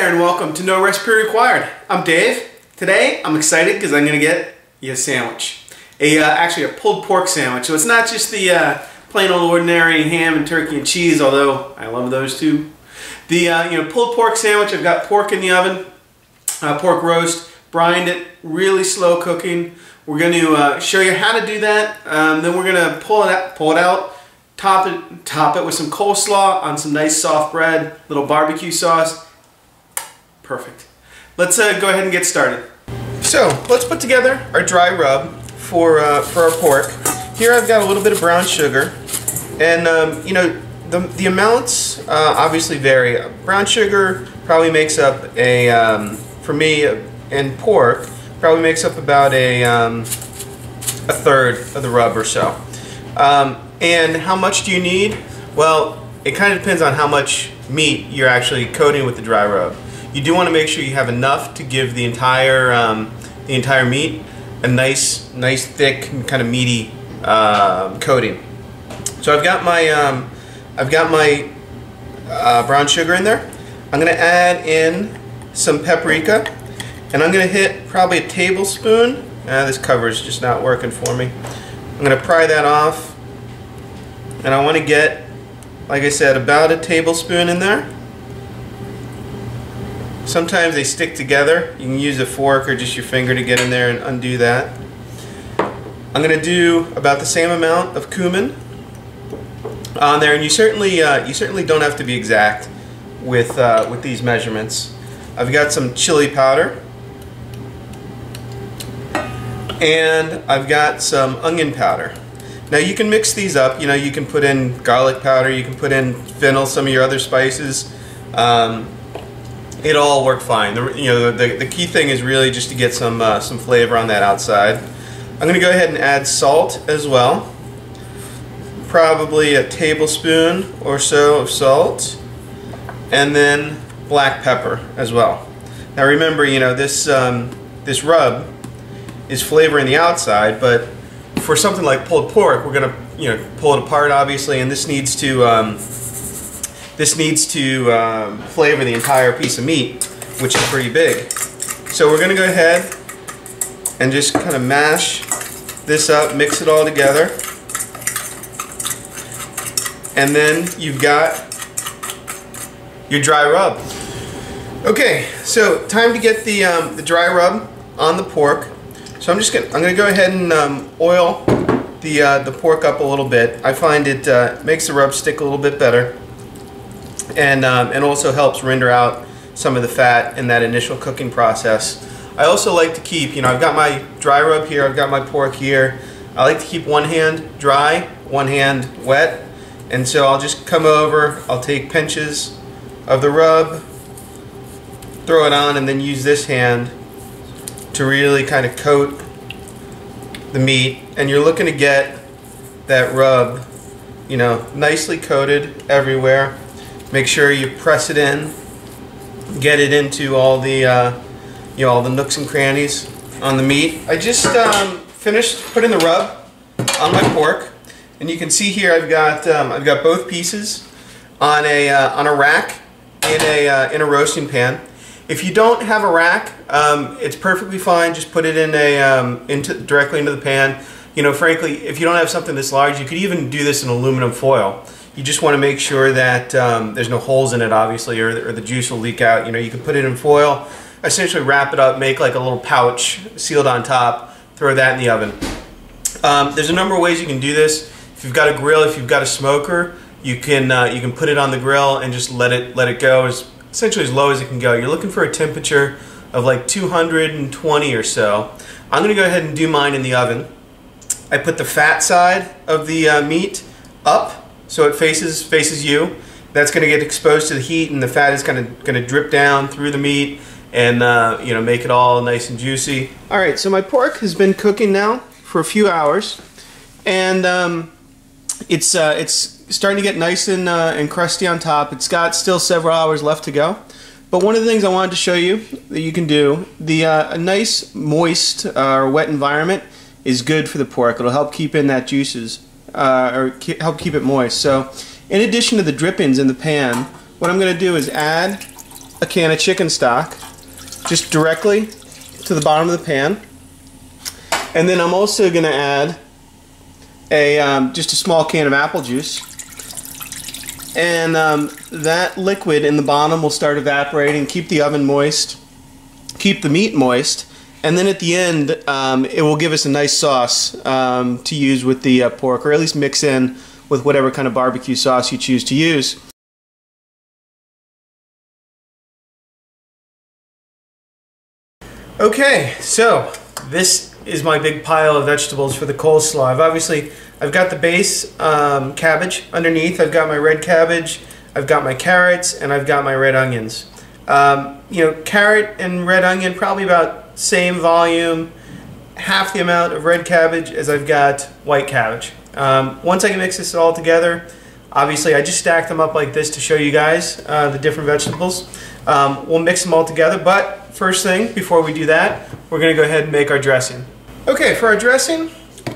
there and welcome to No Recipe Required. I'm Dave. Today I'm excited because I'm going to get you a sandwich. Actually a pulled pork sandwich. So it's not just the plain old ordinary ham and turkey and cheese, although I love those too. The pulled pork sandwich, I've got pork in the oven, pork roast, brined it, really slow cooking. We're going to show you how to do that. Then we're going to pull it out, top it with some coleslaw on some nice soft bread, little barbecue sauce. Perfect. Let's go ahead and get started. So let's put together our dry rub for our pork. Here I've got a little bit of brown sugar, and the amounts obviously vary. Brown sugar probably makes up for me and pork probably makes up about a third of the rub or so. And how much do you need? Well, it kind of depends on how much meat you're actually coating with the dry rub. You do want to make sure you have enough to give the entire meat a nice thick, kind of meaty coating. So I've got my brown sugar in there. I'm going to add in some paprika, and I'm going to hit probably a tablespoon. This cover is just not working for me. I'm going to pry that off, and I want to get, like I said, about a tablespoon in there. Sometimes they stick together. You can use a fork or just your finger to get in there and undo that. I'm going to do about the same amount of cumin on there, and you certainly don't have to be exact with these measurements. I've got some chili powder, and I've got some onion powder. Now you can mix these up. You can put in garlic powder, you can put in fennel, some of your other spices. It'll all work fine. The key thing is really just to get some flavor on that outside. I'm going to go ahead and add salt as well. Probably a tablespoon or so of salt, and then black pepper as well. Now remember, this rub is flavoring the outside, but for something like pulled pork, we're going to pull it apart obviously, and this needs to flavor the entire piece of meat, which is pretty big. So we're going to go ahead and just kind of mash this up, mix it all together, and then you've got your dry rub. Okay, so time to get the dry rub on the pork. So I'm going to go ahead and oil the pork up a little bit. I find it makes the rub stick a little bit better. And also helps render out some of the fat in that initial cooking process. I also like to keep, I've got my dry rub here, I've got my pork here. I like to keep one hand dry, one hand wet, and so I'll just come over, I'll take pinches of the rub, throw it on, and then use this hand to really kind of coat the meat. And you're looking to get that rub, nicely coated everywhere. Make sure you press it in, get it into all the all the nooks and crannies on the meat. I just finished putting the rub on my pork, and you can see here I've got both pieces on a rack in a roasting pan. If you don't have a rack, it's perfectly fine. Just put it in directly into the pan. Frankly, if you don't have something this large, you could even do this in aluminum foil. You just want to make sure that there's no holes in it, obviously, or the juice will leak out. You can put it in foil, essentially wrap it up, make like a little pouch sealed on top, throw that in the oven. There's a number of ways you can do this. If you've got a grill, if you've got a smoker, you can put it on the grill and just let it go essentially as low as it can go. You're looking for a temperature of like 220 or so. I'm going to go ahead and do mine in the oven. I put the fat side of the meat up, so it faces you. That's going to get exposed to the heat, and the fat is going to drip down through the meat and make it all nice and juicy. All right, so my pork has been cooking now for a few hours, and it's starting to get nice and crusty on top. It's got still several hours left to go. But one of the things I wanted to show you that you can do, a nice moist or wet environment is good for the pork. It'll help keep in that juices. Help keep it moist. So in addition to the drippings in the pan, what I'm going to do is add a can of chicken stock just directly to the bottom of the pan. And then I'm also going to add just a small can of apple juice. And that liquid in the bottom will start evaporating, keep the oven moist, keep the meat moist, and then at the end it will give us a nice sauce to use with the pork, or at least mix in with whatever kind of barbecue sauce you choose to use. Okay, so this is my big pile of vegetables for the coleslaw. I've got the base cabbage underneath. I've got my red cabbage, I've got my carrots, and I've got my red onions. You know, carrot and red onion probably about same volume, half the amount of red cabbage as I've got white cabbage. Once I can mix this all together, obviously I just stacked them up like this to show you guys the different vegetables. We'll mix them all together, but first thing, before we do that, we're going to go ahead and make our dressing. Okay, for our dressing,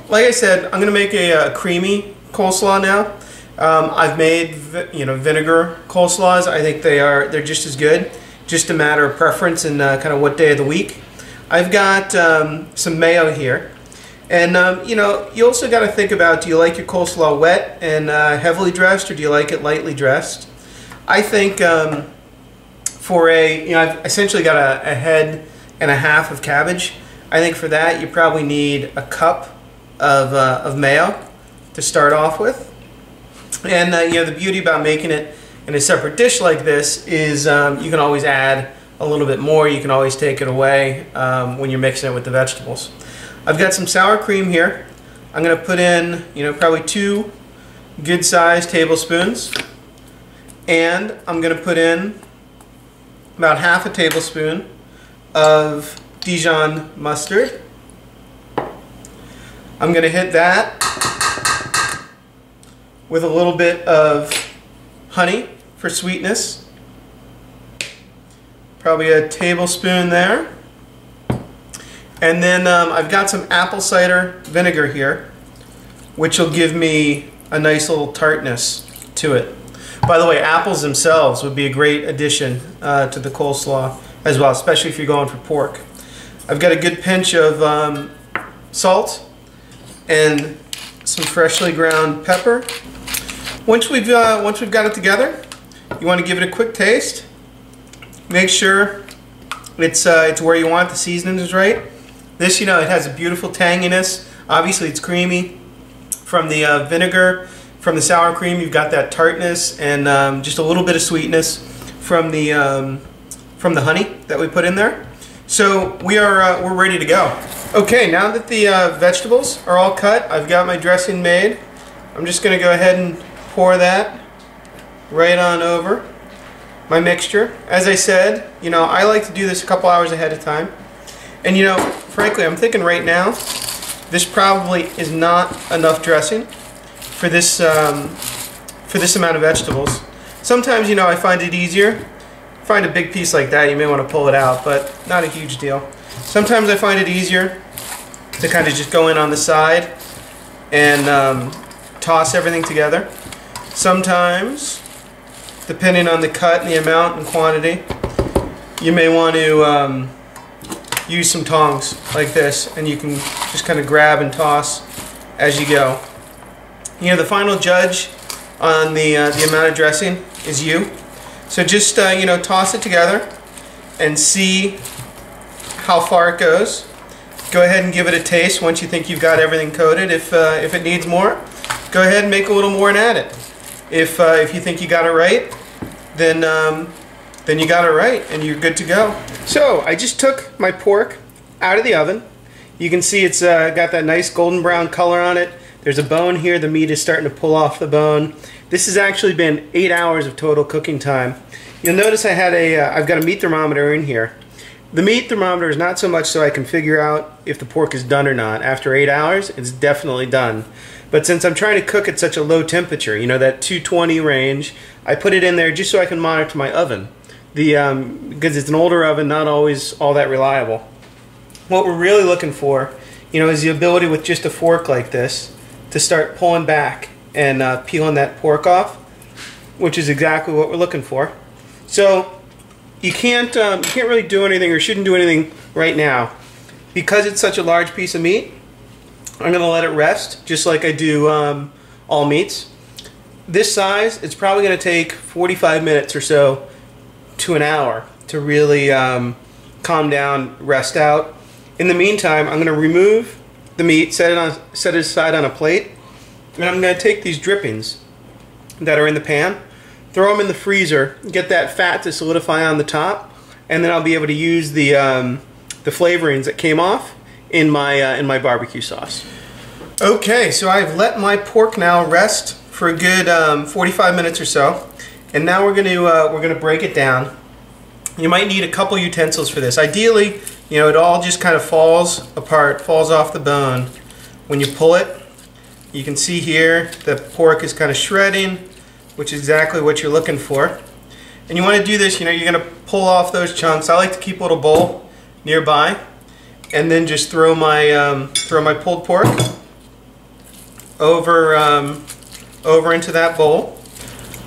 like I said, I'm going to make a creamy coleslaw now. I've made vinegar coleslaws. I think they're just as good. Just a matter of preference and kind of what day of the week. I've got some mayo here. And you know, you also got to think about, do you like your coleslaw wet and heavily dressed, or do you like it lightly dressed? I think I've essentially got a head and a half of cabbage. I think for that you probably need a cup of mayo to start off with. And you know, the beauty about making it in a separate dish like this is you can always add a little bit more. You can always take it away when you're mixing it with the vegetables. I've got some sour cream here. I'm going to put in, you know, probably 2 good-sized tablespoons, and I'm going to put in about half a tablespoon of Dijon mustard. I'm going to hit that with a little bit of honey for sweetness. Probably a tablespoon there. And then I've got some apple cider vinegar here, which will give me a nice little tartness to it. By the way, apples themselves would be a great addition to the coleslaw as well, especially if you're going for pork. I've got a good pinch of salt and some freshly ground pepper. Once we've got it together, you want to give it a quick taste. Make sure it's where you want. The seasoning is right. This, you know, it has a beautiful tanginess. Obviously, it's creamy from the vinegar. From the sour cream, you've got that tartness and just a little bit of sweetness from the honey that we put in there. So we're ready to go. Okay, now that the vegetables are all cut, I've got my dressing made. I'm just going to go ahead and pour that right on over my mixture. As I said, you know, I like to do this a couple hours ahead of time. And you know, frankly, I'm thinking right now, this probably is not enough dressing for this amount of vegetables. Sometimes, you know, I find it easier. Find a big piece like that, you may want to pull it out, but not a huge deal. Sometimes I find it easier to kind of just go in on the side and toss everything together. Sometimes, depending on the cut and the amount and quantity, you may want to use some tongs like this, and you can just kind of grab and toss as you go. You know, the final judge on the amount of dressing is you. So just you know, toss it together and see how far it goes. Go ahead and give it a taste once you think you've got everything coated. If it needs more, go ahead and make a little more and add it. If you think you got it right, then you got it right and you're good to go. So I just took my pork out of the oven. You can see it's got that nice golden brown color on it. There's a bone here. The meat is starting to pull off the bone. This has actually been 8 hours of total cooking time. You'll notice I've got a meat thermometer in here. The meat thermometer is not so much so I can figure out if the pork is done or not. After 8 hours, it's definitely done. But since I'm trying to cook at such a low temperature, you know, that 220 range, I put it in there just so I can monitor my oven. Because it's an older oven, not always all that reliable. What we're really looking for, you know, is the ability with just a fork like this to start pulling back and peeling that pork off, which is exactly what we're looking for. So, you can't really do anything or shouldn't do anything right now. Because it's such a large piece of meat, I'm going to let it rest just like I do all meats. This size, it's probably going to take 45 minutes or so to an hour to really calm down, rest out. In the meantime, I'm going to remove the meat, set it aside on a plate, and I'm going to take these drippings that are in the pan, throw them in the freezer, get that fat to solidify on the top, and then I'll be able to use the flavorings that came off in my barbecue sauce. Okay, so I've let my pork now rest for a good 45 minutes or so, and now we're gonna break it down. You might need a couple utensils for this. Ideally, you know, it all just kind of falls apart, falls off the bone when you pull it. You can see here the pork is kind of shredding, which is exactly what you're looking for. And you want to do this, you know, you're going to pull off those chunks. I like to keep a little bowl nearby, and then just throw my pulled pork over into that bowl.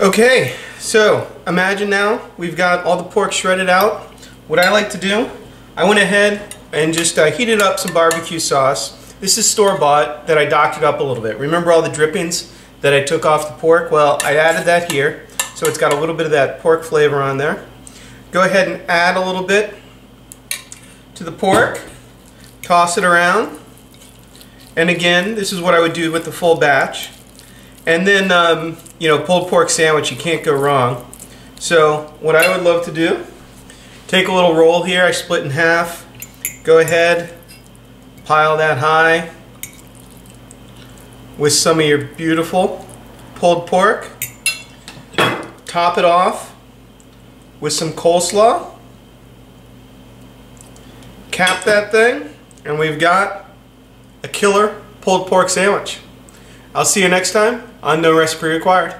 Okay, so imagine now we've got all the pork shredded out. What I like to do, I went ahead and just heated up some barbecue sauce. This is store-bought that I docked it up a little bit. Remember all the drippings that I took off the pork? Well, I added that here, so it's got a little bit of that pork flavor on there. Go ahead and add a little bit to the pork, toss it around, and again, this is what I would do with the full batch. And then, you know, pulled pork sandwich, you can't go wrong. So what I would love to do, take a little roll here, I split in half, go ahead, pile that high with some of your beautiful pulled pork, top it off with some coleslaw, cap that thing, and we've got a killer pulled pork sandwich. I'll see you next time on No Recipe Required.